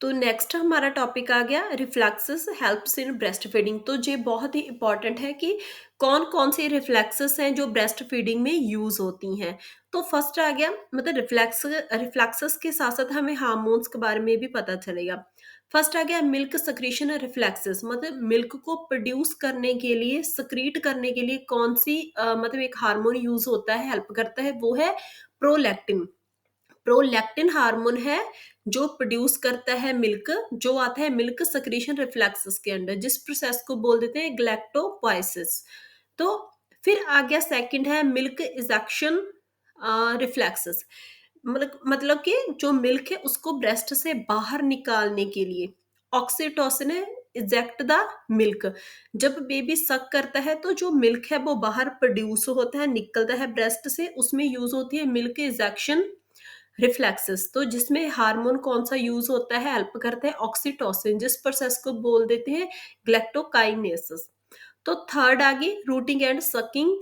तो नेक्स्ट हमारा टॉपिक आ गया reflexes helps in breast feeding. तो ये बहुत ही इंपॉर्टेंट है कि कौन कौन सी रिफ्लेक्सेस हैं जो ब्रेस्ट फीडिंग में यूज होती हैं। तो फर्स्ट आ गया मतलब रिफ्लेक्सेस के साथ साथ हमें हार्मोन्स के बारे में भी पता चलेगा। फर्स्ट आ गया मिल्क सक्रीशन रिफ्लेक्सेस, मतलब मिल्क को प्रोड्यूस करने के लिए सक्रीट करने के लिए कौन सी मतलब एक हार्मोन यूज होता है, हेल्प करता है, वो है प्रोलैक्टिन। प्रोलैक्टिन हार्मोन है जो प्रोड्यूस करता है मिल्क, जो आता है मिल्क सक्रीशन रिफ्लेक्सेस के अंडर, जिस प्रोसेस को बोल देते हैं गैलेक्टोपोइसिस। तो फिर आ गया सेकंड है मिल्क इजेक्शन रिफ्लेक्सेस, मतलब कि जो मिल्क है उसको ब्रेस्ट से बाहर निकालने के लिए ऑक्सीटोसिन इजेक्ट द मिल्क। जब बेबी सक करता है तो जो मिल्क है वो बाहर प्रोड्यूस होता है, निकलता है ब्रेस्ट से, उसमें यूज होती है मिल्क इजेक्शन रिफ्लेक्सेस। तो जिसमें हार्मोन कौन सा यूज होता है, हेल्प करता है ऑक्सीटोसिन, जिस प्रोसेस को बोल देते हैं ग्लैक्टोकाइनेसिस। तो थर्ड आ गई रूटिंग एंड सकिंग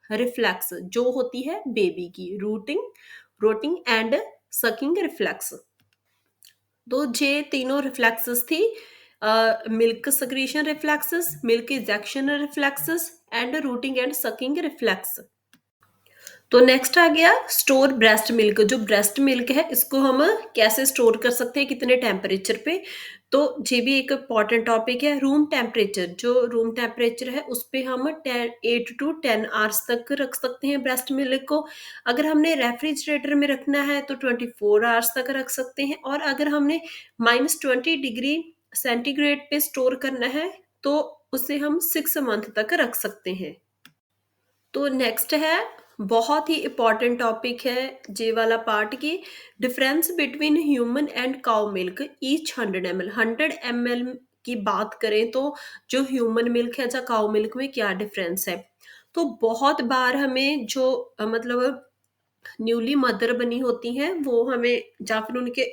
रिफ्लेक्स, जो होती है बेबी की रूटिंग रोटिंग एंड सकिंग रिफ्लेक्स। तो ये तीनों रिफ्लेक्सेस थी, milk secretion reflexes, milk ejection reflexes and routing and sucking reflex. तो नेक्स्ट आ गया स्टोर ब्रेस्ट मिल्क। जो ब्रेस्ट मिल्क है इसको हम कैसे स्टोर कर सकते हैं, कितने टेम्परेचर पे। तो ये भी एक इम्पॉर्टेंट टॉपिक है। रूम टेम्परेचर, जो रूम टेम्परेचर है उस पे हम 8 to 10 आवर्स तक रख सकते हैं ब्रेस्ट मिल्क को। अगर हमने रेफ्रिजरेटर में रखना है तो 24 आवर्स तक रख सकते हैं, और अगर हमने -20 डिग्री सेंटीग्रेड पे स्टोर करना है तो उसे हम 6 मंथ तक रख सकते हैं। तो नेक्स्ट है, बहुत ही इम्पोर्टेंट टॉपिक है जे वाला पार्ट की, difference between human and cow milk each 100 ml। 100 ml की बात करें तो जो ह्यूमन मिल्क है या काउ मिल्क में क्या डिफरेंस है। तो बहुत बार हमें जो मतलब न्यूली मदर बनी होती हैं वो हमें, या फिर उनके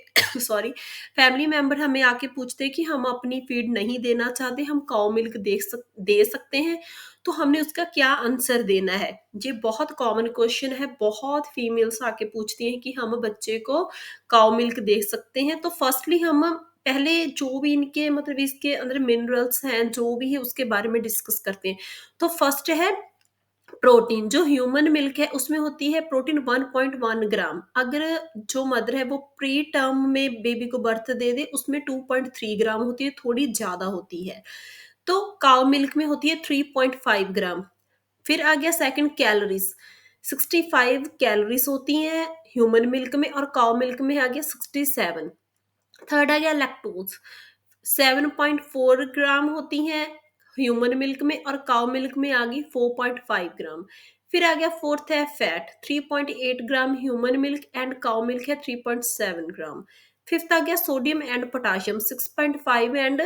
सॉरी, फैमिली मेंबर हमें आके पूछते हैं कि हम अपनी फीड नहीं देना चाहते, हम काउ मिल्क दे सकते हैं, तो हमने उसका क्या आंसर देना है। ये बहुत कॉमन क्वेश्चन है, बहुत फीमेल्स आके पूछती हैं कि हम बच्चे को काउ मिल्क दे सकते हैं। तो फर्स्टली हम पहले जो भी इनके मतलब इसके अंदर मिनरल्स हैं जो भी है उसके बारे में डिस्कस करते हैं। तो फर्स्ट है प्रोटीन। जो ह्यूमन मिल्क है उसमें होती है प्रोटीन 1.1 ग्राम। अगर जो मदर है वो प्री टर्म में बेबी को बर्थ दे दे उसमें 2.3 ग्राम होती है, थोड़ी ज्यादा होती है। तो काउ मिल्क में होती है 3.5 ग्राम। फिर आ गया सेकंड कैलोरीज, 65 कैलोरीज होती हैं ह्यूमन मिल्क में, और काउ मिल्क में आ गया 67। थर्ड आ गया लैक्टोज, 7.4 ग्राम होती हैं ह्यूमन मिल्क में, और काउ मिल्क में आ गई 4.5 ग्राम। फिर आ गया फोर्थ है fat, 3.8 gram human milk and cow milk है 3.7 ग्राम। फिफ्थ आ गया sodium and potassium, 6.5 and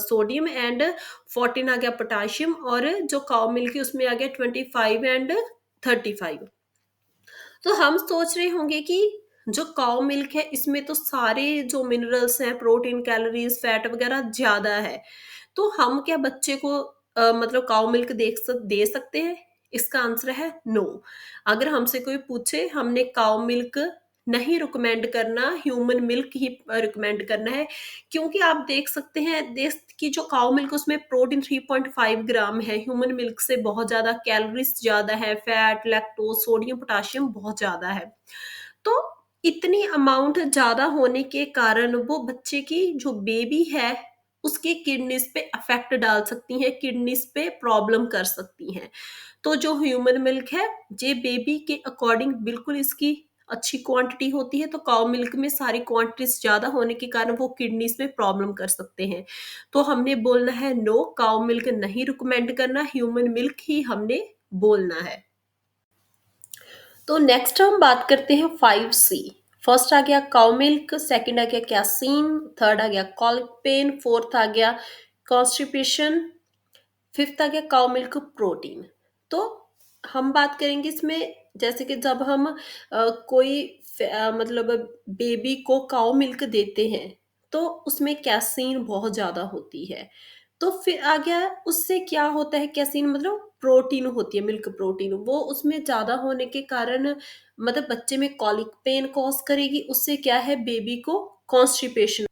sodium and 14 आ गया पोटाशियम, और जो काउ मिल्क है उसमें आ गया 25 एंड 35। तो हम सोच रहे होंगे कि जो काउ मिल्क है इसमें तो सारे जो मिनरल्स हैं, प्रोटीन, कैलोरीज, फैट वगैरह ज्यादा है, तो हम क्या बच्चे को मतलब काउ मिल्क दे सकते हैं। इसका आंसर है नो। अगर हमसे कोई पूछे, हमने काउ मिल्क नहीं रिकमेंड करना, ह्यूमन मिल्क ही रिकमेंड करना है। क्योंकि आप देख सकते हैं देश की जो काउ मिल्क उसमें प्रोटीन 3.5 ग्राम है, ह्यूमन मिल्क से बहुत ज्यादा, कैलोरीज ज्यादा है, फैट, लैक्टोज, सोडियम, पोटाशियम बहुत ज्यादा है। तो इतनी अमाउंट ज्यादा होने के कारण वो बच्चे की जो बेबी है उसकी किडनीज पे अफेक्ट डाल सकती हैं, किडनीज पे प्रॉब्लम कर सकती हैं। तो जो ह्यूमन मिल्क है ये बेबी के अकॉर्डिंग बिल्कुल इसकी अच्छी क्वांटिटी होती है, तो काउ मिल्क में सारी क्वांटिटीज ज्यादा होने के कारण वो किडनीज में प्रॉब्लम कर सकते हैं। तो हमने बोलना है नो, काउ मिल्क नहीं रिकमेंड करना, ह्यूमन मिल्क ही हमने बोलना है। तो नेक्स्ट हम बात करते हैं 5C। फर्स्ट आ गया काउ मिल्क, सेकंड आ गया कैसीन, थर्ड आ गया कॉलिक पेन, फोर्थ आ गया कॉन्स्टिपेशन, फिफ्थ आ गया काउ मिल्क प्रोटीन। तो हम बात करेंगे इसमें, जैसे कि जब हम कोई मतलब बेबी को काउ मिल्क देते हैं तो उसमें कैसीन बहुत ज्यादा होती है। तो फिर आ गया उससे क्या होता है, कैसीन मतलब प्रोटीन होती है, मिल्क प्रोटीन, वो उसमें ज्यादा होने के कारण मतलब बच्चे में कॉलिक पेन कॉज करेगी, उससे क्या है बेबी को कॉन्स्टिपेशन।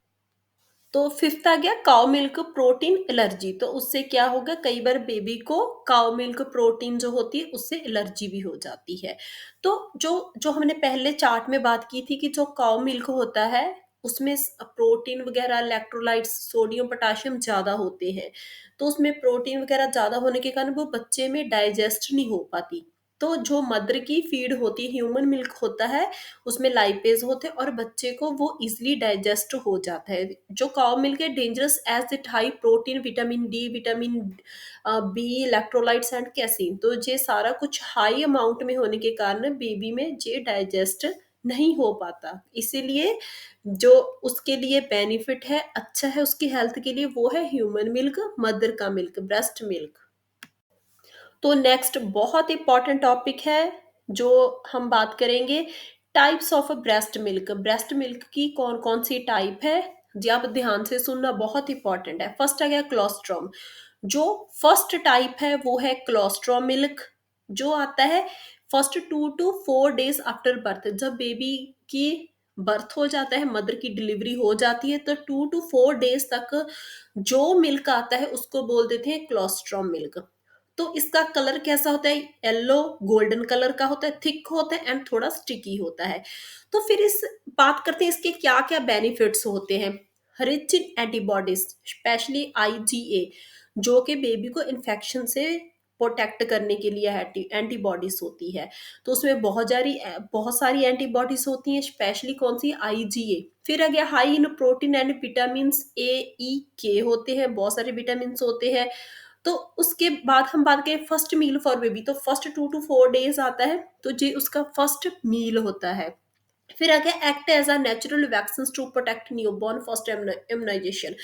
तो फिफ्थ आ गया काउ मिल्क प्रोटीन एलर्जी। तो उससे क्या होगा, कई बार बेबी को काउ मिल्क प्रोटीन जो होती है उससे एलर्जी भी हो जाती है। तो जो जो हमने पहले चार्ट में बात की थी कि जो काउ मिल्क होता है उसमें प्रोटीन वगैरह इलेक्ट्रोलाइट्स सोडियम पोटाशियम ज्यादा होते हैं। तो उसमें प्रोटीन वगैरह ज्यादा होने के कारण वो बच्चे में डाइजेस्ट नहीं हो पाती। तो जो मदर की फीड होती है ह्यूमन मिल्क होता है उसमें लाइपेज होते हैं और बच्चे को वो इजीली डाइजेस्ट हो जाता है। जो काउ मिल्क है dangerous as it high protein vitamin D vitamin B electrolytes and casein. तो ये सारा कुछ हाई अमाउंट में होने के कारण बेबी में ये डाइजेस्ट नहीं हो पाता। इसीलिए जो उसके लिए बेनिफिट है अच्छा है उसकी हेल्थ के लिए वो है ह्यूमन मिल्क मदर का मिल्क ब्रेस्ट मिल्क। तो नेक्स्ट बहुत इंपॉर्टेंट टॉपिक है जो हम बात करेंगे, types of breast milk. Breast milk की कौन कौन सी टाइप है जी, आप ध्यान से सुनना बहुत इंपॉर्टेंट है। फर्स्ट आ गया क्लोस्ट्रॉम। जो फर्स्ट टाइप है वो है क्लोस्ट्रॉम मिल्क, जो आता है first 2 to 4 days after birth. जब बेबी की बर्थ हो जाता है मदर की डिलीवरी हो जाती है तो 2 to 4 days तक जो मिल्क आता है उसको बोल देते हैं क्लोस्ट्रॉम मिल्क। तो इसका कलर कैसा होता है, येलो गोल्डन कलर का होता है, थिक होता है एंड थोड़ा स्टिकी होता है। तो फिर इस बात करते हैं इसके क्या क्या बेनिफिट्स होते हैं। Rich in antibodies specially IgA, जो कि बेबी को इन्फेक्शन से प्रोटेक्ट करने के लिए एंटीबॉडीज होती है। तो उसमें बहुत सारी एंटीबॉडीज होती हैं, स्पेशली कौन सी, आईजीए। फिर आ गया high in protein and vitamin A E के होते हैं, बहुत सारे विटामिन होते हैं। तो उसके बाद हम बात करें फर्स्ट मील फॉर बेबी, तो फर्स्ट 2 to 4 days आता है तो ये उसका फर्स्ट मील होता है। फिर आ गया act as a natural vaccine to protect newborn first immunization.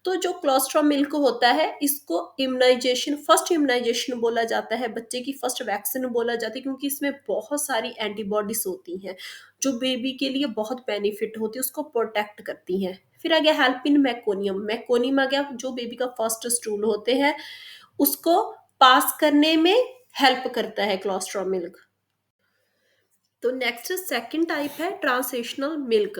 तो जो क्लोस्ट्रॉम मिल्क होता है इसको इम्यूनाइजेशन फर्स्ट इम्यूनाइजेशन बोला जाता है, बच्चे की फर्स्ट वैक्सीन बोला जाता है, क्योंकि इसमें बहुत सारी एंटीबॉडीज होती हैं जो बेबी के लिए बहुत बेनिफिट होती है, उसको प्रोटेक्ट करती हैं। फिर आ गया हेल्प इन मैकोनियम। मैकोनियम आ गया जो बेबी का फर्स्ट स्टूल होते हैं उसको पास करने में हेल्प करता है क्लोस्ट्रॉम मिल्क। तो नेक्स्ट सेकंड टाइप है ट्रांसलेशनल मिल्क।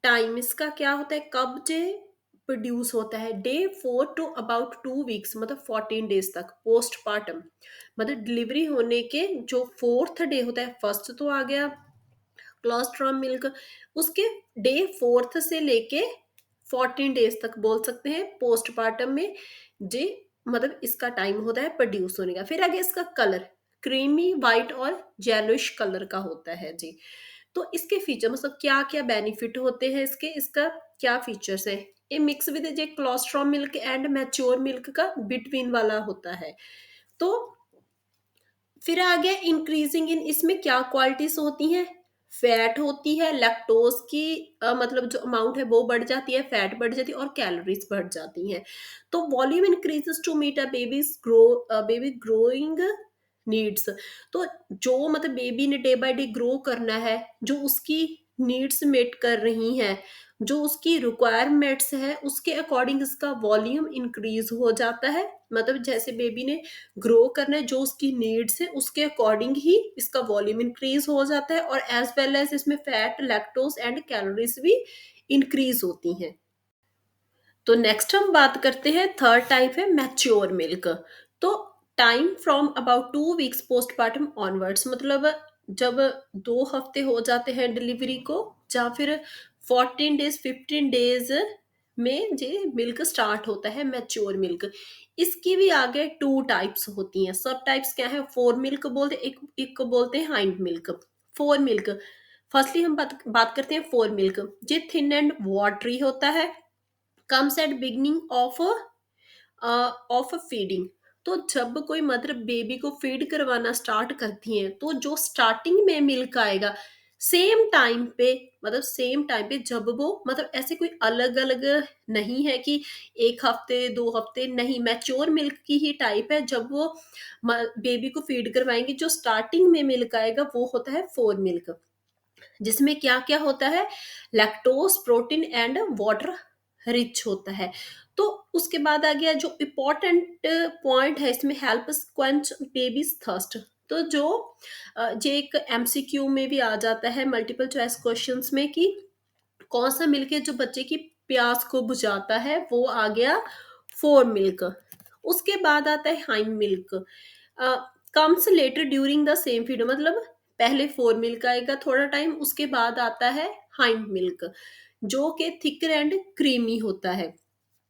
टाइम इसका क्या होता है, कब जे प्रोड्यूस होता है, Day 4 to about 2 weeks, मतलब 14 days तक पोस्टपार्टम, मतलब डिलीवरी होने के जो फोर्थ डे होता है। फर्स्ट तो आ गया क्लोस्ट्रॉम मिल्क, उसके Day 4 से लेके 14 days तक बोल सकते हैं पोस्टपार्टम में जे, मतलब इसका टाइम होता है प्रोड्यूस होने का। फिर आगे इसका कलर क्रीमी वाइट और जेलोइश कलर का होता है जी। तो इसके फीचर मतलब क्या क्या बेनिफिट होते हैं इसके, इसका क्या फीचर्स है। ये मिक्स विद जे colostrum milk and mature milk का बिटवीन वाला होता है। तो फिर आ गया इंक्रीजिंग इन, इसमें क्या क्वालिटीज होती हैं, फैट होती है, लैक्टोज की मतलब जो अमाउंट है वो बढ़ जाती है, फैट बढ़ जाती है और कैलोरीज बढ़ जाती हैं। तो volume increases to meet a baby growing needs. तो जो मतलब बेबी ने डे बाय डे ग्रो करना है, जो उसकी नीड्स मीट कर रही हैं, जो उसकी रिक्वायरमेंट्स है उसके अकॉर्डिंग इसका वॉल्यूम इंक्रीज हो जाता है। मतलब जैसे बेबी ने ग्रो करना है जो उसकी नीड्स है उसके अकॉर्डिंग ही इसका वॉल्यूम इंक्रीज हो जाता है, और एज वेल एज इसमें फैट लैक्टोज एंड कैलोरीज भी इंक्रीज होती हैं। तो नेक्स्ट हम बात करते हैं थर्ड टाइप है मैच्योर मिल्क। तो time from about 2 weeks postpartum onwards, मतलब जब 2 हफ्ते हो जाते हैं डिलीवरी को, या फिर 14 days 15 days में ये मिल्क स्टार्ट होता है मैच्योर मिल्क। इसकी भी आगे 2 टाइप्स होती हैं। सब टाइप्स क्या है, फोर मिल्क बोलते हैं, एक को बोलते हैं hind milk. Four milk, firstly हम बात करते हैं फोर मिल्क। ये थिन एंड वाटरी होता है, comes at beginning of feeding. तो जब कोई मदर बेबी को फीड करवाना स्टार्ट करती है तो जो स्टार्टिंग में मिल्क आएगा सेम टाइम पे, मतलब सेम टाइम पे जब वो, मतलब ऐसे कोई अलग अलग नहीं है कि 1 हफ्ते 2 हफ्ते, नहीं, मैच्योर मिल्क की ही टाइप है। जब वो बेबी को फीड करवाएंगे जो स्टार्टिंग में मिल्क आएगा वो होता है फोर मिल्क, जिसमें क्या क्या होता है, lactose protein and water rich होता है। तो उसके बाद आ गया जो इम्पोर्टेंट पॉइंट है इसमें, हेल्प क्वेंच बेबीज थर्स्ट। तो जो जो एक एमसीक्यू में भी आ जाता है मल्टीपल चॉइस क्वेश्चंस में कि कौन सा मिल्क है जो बच्चे की प्यास को बुझाता है, वो आ गया फोर मिल्क। उसके बाद आता है hind milk, comes later during the same feed, मतलब पहले फोर मिल्क आएगा थोड़ा टाइम, उसके बाद आता है हाइंड मिल्क जो कि थिकर एंड क्रीमी होता है।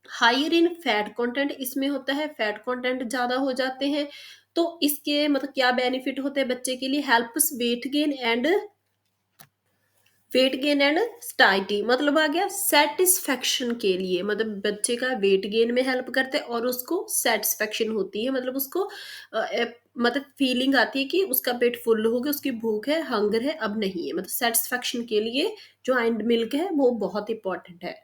हायर इन फैट कंटेंट, इसमें होता है फैट कंटेंट ज्यादा हो जाते हैं। तो इसके मतलब क्या बेनिफिट होते हैं बच्चे के लिए, हेल्प्स वेट गेन एंड स्टाइटी, मतलब आ गया सेटिस्फेक्शन के लिए, मतलब बच्चे का वेट गेन में हेल्प करते हैं और उसको सेटिस्फेक्शन होती है, मतलब उसको मतलब फीलिंग आती है कि उसका पेट फुल हो गया, उसकी भूख है, हंगर है, अब नहीं है, मतलब सेटिस्फेक्शन के लिए जो हाइंड मिल्क है वो बहुत इंपॉर्टेंट है।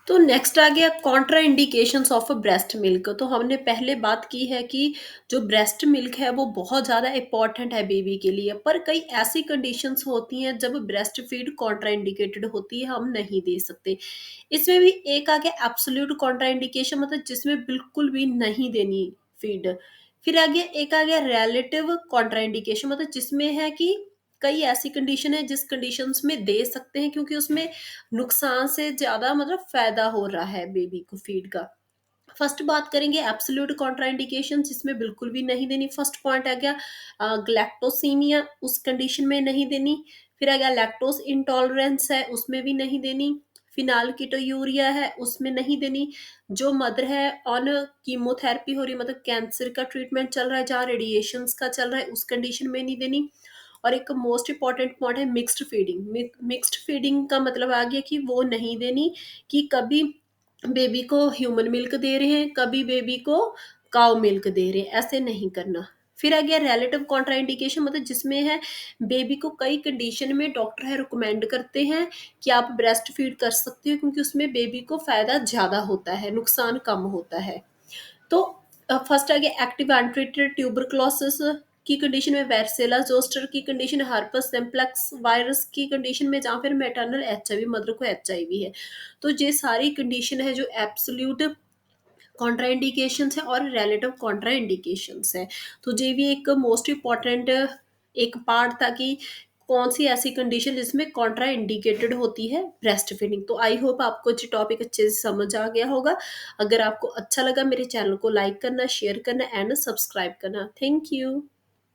तो नेक्स्ट आ गया Contra indications of breast milk. तो हमने पहले बात की है कि जो ब्रेस्ट मिल्क है वो बहुत ज़्यादा इंपॉर्टेंट है बेबी के लिए, पर कई ऐसी कंडीशंस होती हैं जब ब्रेस्ट फीड कॉन्ट्रा इंडिकेटेड होती है, हम नहीं दे सकते। इसमें भी एक आ गया एब्सोल्यूट कॉन्ट्रा इंडिकेशन, मतलब जिसमें बिल्कुल भी नहीं देनी फीड। फिर आ गया एक आ गया रिलेटिव कॉन्ट्रा इंडिकेशन, मतलब जिसमें है कि कई ऐसी कंडीशन है जिस कंडीशंस में दे सकते हैं क्योंकि उसमें नुकसान से ज़्यादा मतलब फ़ायदा हो रहा है बेबी को फीड का। फर्स्ट बात करेंगे एब्सोल्यूट कॉन्ट्राइंडिकेशन, जिसमें बिल्कुल भी नहीं देनी। फर्स्ट पॉइंट आ गया ग्लैक्टोसीमिया, उस कंडीशन में नहीं देनी। फिर आ गया लैक्टोज इंटॉलरेंस है, उसमें भी नहीं देनी। फिनाल कीटोयूरिया है, उसमें नहीं देनी। जो मदर है ऑन कीमोथेरेपी हो रही, मतलब कैंसर का ट्रीटमेंट चल रहा है जहाँ रेडिएशंस का चल रहा है, उस कंडीशन में नहीं देनी। और एक मोस्ट इंपॉर्टेंट पॉइंट है मिक्स्ड फीडिंग। मिक्स्ड फीडिंग का मतलब आ गया कि वो नहीं देनी कि कभी बेबी को ह्यूमन मिल्क दे रहे हैं, कभी बेबी को काउ मिल्क दे रहे हैं, ऐसे नहीं करना। फिर आ गया रिलेटिव कॉन्ट्राइंडिकेशन, मतलब जिसमें है बेबी को कई कंडीशन में डॉक्टर है रिकमेंड करते हैं कि आप ब्रेस्ट फीड कर सकते हो क्योंकि उसमें बेबी को फायदा ज्यादा होता है, नुकसान कम होता है। तो फर्स्ट आ गया एक्टिव अनट्रीटेड ट्यूबरक्लोसिस की कंडीशन में, वेरिसेला जोस्टर की कंडीशन, हर्पस सिम्प्लेक्स वायरस की कंडीशन में, जहाँ फिर मैटरनल एचआईवी, मदर को एचआईवी है। तो ये सारी कंडीशन है जो एब्सोल्यूट कॉन्ट्राइंडिकेशंस है और रिलेटिव कॉन्ट्राइंडिकेशंस है। तो ये भी एक मोस्ट इम्पॉर्टेंट एक पार्ट था कि कौन सी ऐसी कंडीशन जिसमें कॉन्ट्रा इंडिकेटेड होती है ब्रेस्ट फीडिंग। तो आई होप आपको ये टॉपिक अच्छे से समझ आ गया होगा। अगर आपको अच्छा लगा मेरे चैनल को लाइक करना, शेयर करना एंड सब्सक्राइब करना। Thank you.